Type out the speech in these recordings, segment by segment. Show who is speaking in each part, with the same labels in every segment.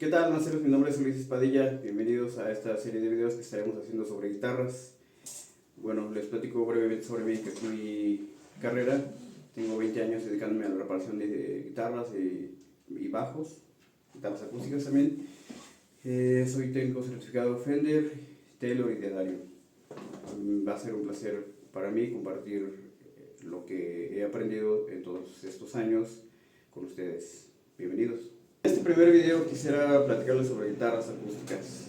Speaker 1: ¿Qué tal, maceros? Mi nombre es Luis Espadilla. Bienvenidos a esta serie de videos que estaremos haciendo sobre guitarras. Bueno, les platico brevemente sobre mí, que es mi carrera. Tengo 20 años dedicándome a la reparación de guitarras y bajos, guitarras acústicas también. Soy técnico certificado Fender, Taylor y de Dario. Va a ser un placer para mí compartir lo que he aprendido en todos estos años con ustedes. Bienvenidos. En este primer video quisiera platicarles sobre guitarras acústicas.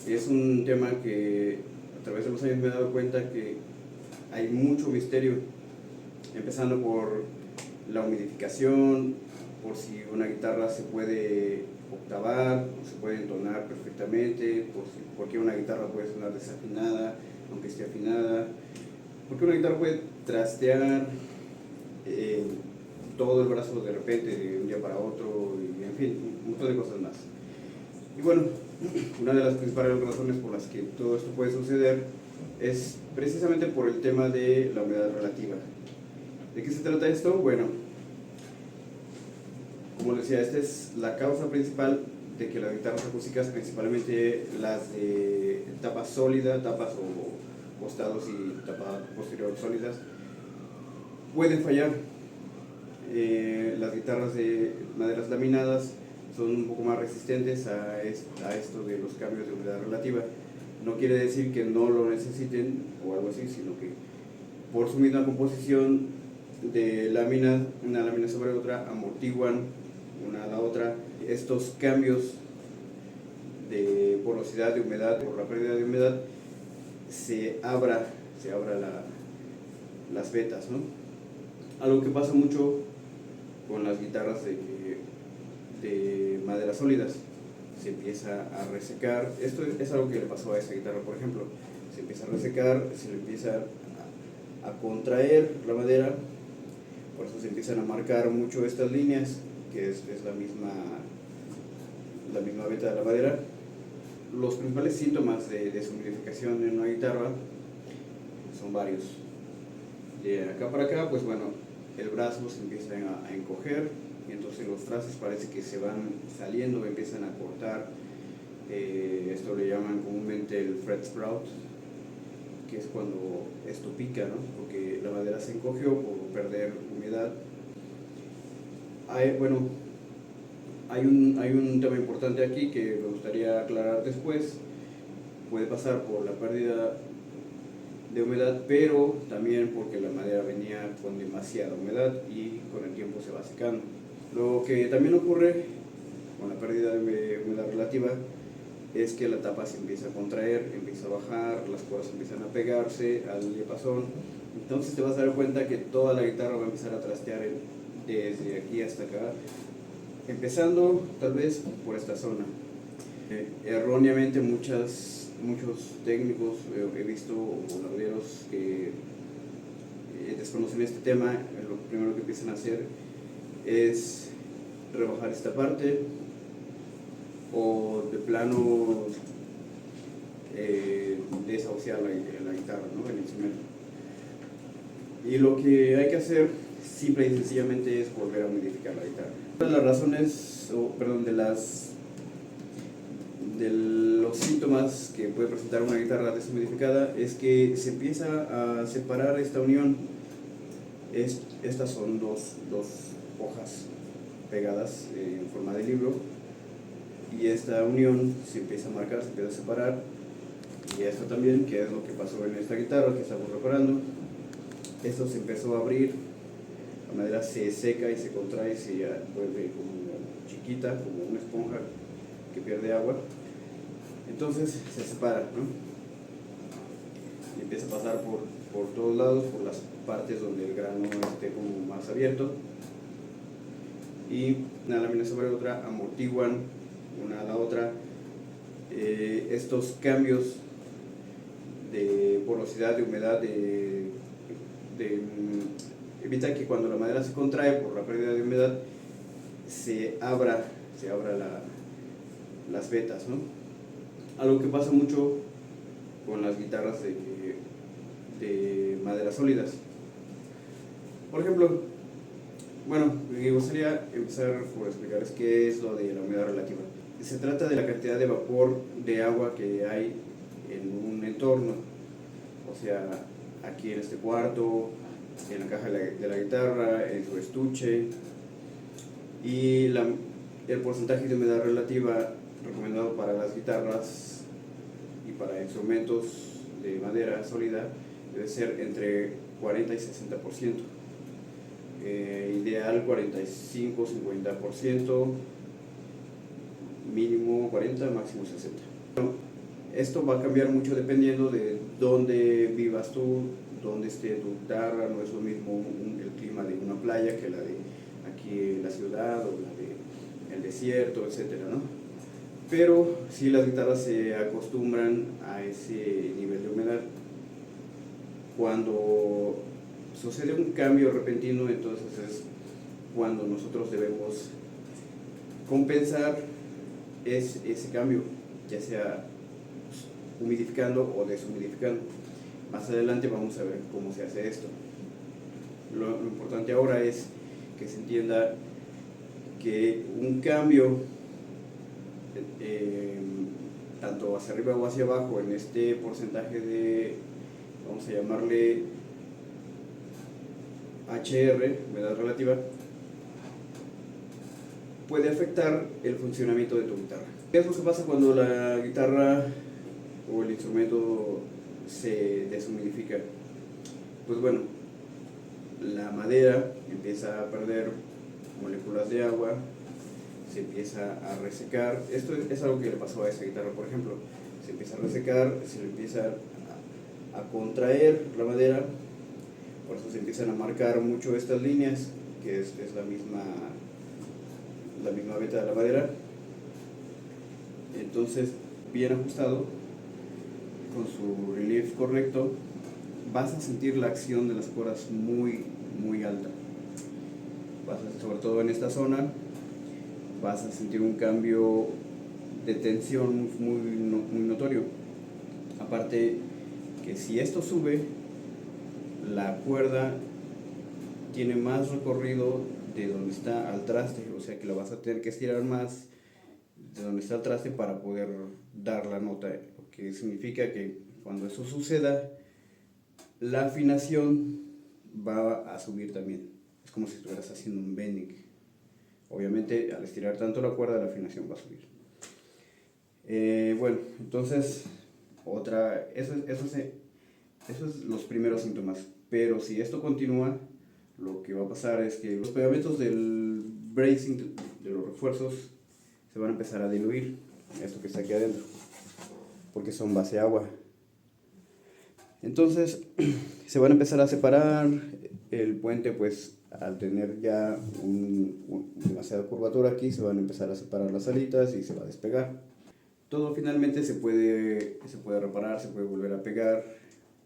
Speaker 1: Es un tema que a través de los años me he dado cuenta que hay mucho misterio, empezando por la humidificación, por si una guitarra se puede octavar, o se puede entonar perfectamente, por qué una guitarra puede sonar desafinada, aunque esté afinada, por qué una guitarra puede trastear todo el brazo de repente, de un día para otro, y en fin, un montón de cosas más. Y bueno, una de las principales razones por las que todo esto puede suceder es precisamente por el tema de la humedad relativa. ¿De qué se trata esto? Bueno, como les decía, esta es la causa principal de que las guitarras acústicas, principalmente las de tapa sólida, tapas o costados y tapa posterior sólidas, pueden fallar. Las guitarras de maderas laminadas son un poco más resistentes a esto de los cambios de humedad relativa. No quiere decir que no lo necesiten o algo así, sino que por su misma composición de láminas, una lámina sobre otra, amortiguan una a la otra estos cambios de porosidad de humedad. Por la pérdida de humedad se abra las vetas, ¿no? Algo que pasa mucho con las guitarras de maderas sólidas, se empieza a resecar. Esto es algo que le pasó a esa guitarra, por ejemplo. Se empieza a resecar, se le empieza a contraer la madera, por eso se empiezan a marcar mucho estas líneas, que es la misma veta de la madera. Los principales síntomas de deshumidificación en una guitarra son varios. De acá para acá, pues bueno, el brazo se empieza a encoger y entonces los trastes parece que se van saliendo, empiezan a cortar. Esto le llaman comúnmente el fret sprout, que es cuando esto pica, ¿no? Porque la madera se encogió por perder humedad. Hay un tema importante aquí que me gustaría aclarar después. Puede pasar por la pérdida de humedad, pero también porque la madera venía con demasiada humedad y con el tiempo se va secando. Lo que también ocurre con la pérdida de humedad relativa es que la tapa se empieza a contraer, empieza a bajar, las cuerdas empiezan a pegarse al diapasón. Entonces te vas a dar cuenta que toda la guitarra va a empezar a trastear desde aquí hasta acá, empezando tal vez por esta zona. Erróneamente muchos técnicos he visto, o bolarderos que desconocen este tema, lo primero que empiezan a hacer es rebajar esta parte o de plano desahuciar la guitarra, ¿no? El instrumento. Y lo que hay que hacer simple y sencillamente es volver a humidificar la guitarra. Una de las razones, de los síntomas que puede presentar una guitarra deshumidificada es que se empieza a separar esta unión. Estas son dos hojas pegadas en forma de libro, y esta unión se empieza a marcar, se empieza a separar, y esto también, que es lo que pasó en esta guitarra que estamos reparando. Esto se empezó a abrir, la madera se seca y se contrae, se vuelve como chiquita, como una esponja que pierde agua. Entonces se separa, ¿no? Y empieza a pasar por todos lados, por las partes donde el grano esté como más abierto, y una lámina sobre otra amortiguan una a la otra estos cambios de porosidad, de humedad, evita que cuando la madera se contrae por la pérdida de humedad se abra las vetas, ¿no? Algo que pasa mucho con las guitarras de maderas sólidas. Por ejemplo, bueno, me gustaría empezar por explicarles qué es lo de la humedad relativa. Se trata de la cantidad de vapor de agua que hay en un entorno, o sea, aquí en este cuarto, en la caja de la guitarra, en su estuche, y el porcentaje de humedad relativa recomendado para las guitarras y para instrumentos de madera sólida debe ser entre 40 y 60%. Ideal 45-50%, mínimo 40, máximo 60. Bueno, esto va a cambiar mucho dependiendo de dónde vivas tú, dónde esté tu guitarra. No es lo mismo el clima de una playa que la de aquí en la ciudad, o la de el desierto, etcétera, ¿no? Pero si las guitarras se acostumbran a ese nivel de humedad, cuando sucede un cambio repentino, entonces es cuando nosotros debemos compensar ese cambio, ya sea humidificando o deshumidificando. Más adelante vamos a ver cómo se hace esto. Lo importante ahora es que se entienda que un cambio tanto hacia arriba o hacia abajo en este porcentaje de, vamos a llamarle HR, humedad relativa, puede afectar el funcionamiento de tu guitarra. ¿Qué es lo que pasa cuando la guitarra o el instrumento se deshumidifica? Pues bueno, la madera empieza a perder moléculas de agua, se empieza a resecar. Esto es algo que le pasó a esa guitarra, por ejemplo. Se empieza a resecar, se le empieza a contraer la madera, por eso se empiezan a marcar mucho estas líneas, que es la misma veta de la madera. Entonces, bien ajustado, con su relief correcto, vas a sentir la acción de las cuerdas muy, muy alta. Sobre todo en esta zona, vas a sentir un cambio de tensión muy notorio. Aparte que si esto sube, la cuerda tiene más recorrido de donde está al traste, o sea que la vas a tener que estirar más de donde está el traste para poder dar la nota, lo que significa que cuando eso suceda, la afinación va a subir también. Es como si estuvieras haciendo un bending. Obviamente, al estirar tanto la cuerda, la afinación va a subir. Bueno, entonces, esos son los primeros síntomas. Pero si esto continúa, lo que va a pasar es que los pegamentos del bracing, de los refuerzos, se van a empezar a diluir, esto que está aquí adentro, porque son base agua. Entonces se van a empezar a separar. El puente, pues al tener ya demasiada curvatura aquí, se van a empezar a separar las alitas y se va a despegar. Todo finalmente se puede reparar, se puede volver a pegar.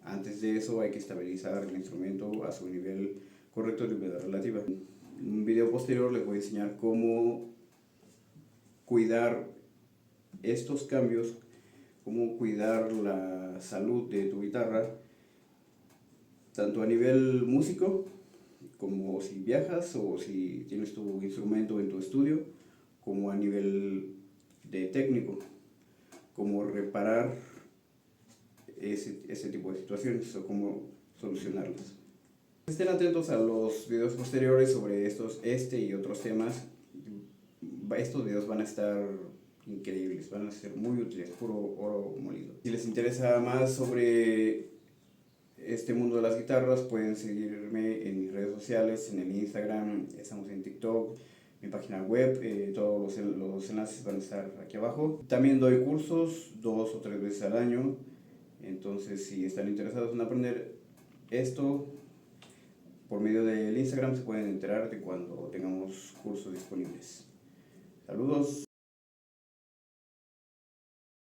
Speaker 1: Antes de eso hay que estabilizar el instrumento a su nivel correcto de humedad relativa. En un video posterior les voy a enseñar cómo cuidar estos cambios, cómo cuidar la salud de tu guitarra, tanto a nivel músico, como si viajas o si tienes tu instrumento en tu estudio, como a nivel de técnico, como reparar ese tipo de situaciones o cómo solucionarlas. Estén atentos a los videos posteriores sobre este y otros temas. Estos videos van a estar increíbles, van a ser muy útiles, puro oro molido. Si les interesa más sobre este mundo de las guitarras, pueden seguirme en mis redes sociales, en el Instagram, estamos en TikTok, mi página web, todos los enlaces van a estar aquí abajo. También doy cursos 2 o 3 veces al año, entonces si están interesados en aprender esto, por medio del Instagram se pueden enterar de cuando tengamos cursos disponibles. Saludos.